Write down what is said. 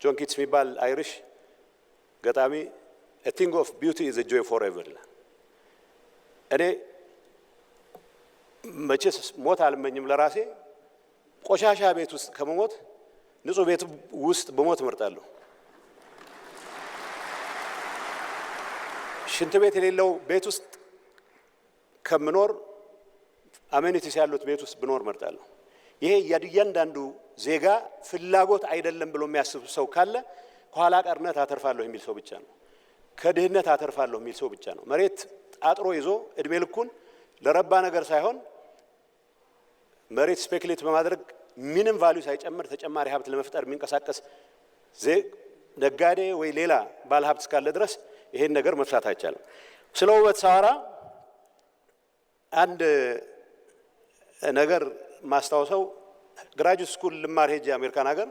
ጆን ኪትስ የሚባል አይሪሽ ገጣሚ a thing of beauty is a joy forever እኔ መቼስ ሞት አልመኝም ለራሴ ቆሻሻ ቤት ውስጥ ከመሞት ንጹህ ቤት ውስጥ በሞት እመርጣለሁ ሽንት ቤት የሌለው ቤት ውስጥ ከምኖር አሜኒቲስ ያሉት ቤት ውስጥ ብኖር እመርጣለሁ ይሄ እያንዳንዱ ዜጋ ፍላጎት አይደለም ብሎ የሚያስብ ሰው ካለ ኋላ ቀርነት አተርፋለሁ የሚል ሰው ብቻ ነው ከድህነት አተርፋለሁ የሚል ሰው ብቻ ነው መሬት አጥሮ ይዞ እድሜ ልኩን ለረባ ነገር ሳይሆን መሬት ስፔኩሌት በማድረግ ምንም ቫልዩ ሳይጨምር ተጨማሪ ሀብት ለመፍጠር የሚንቀሳቀስ ነጋዴ ወይ ሌላ ባለ ሀብት እስካለ ድረስ ይሄን ነገር መፍታት አይቻልም ስለ ውበት ሳወራ አንድ ነገር ማስታወሰው ግራጁዌት ስኩል ልማር ሄጄ አሜሪካን ሀገር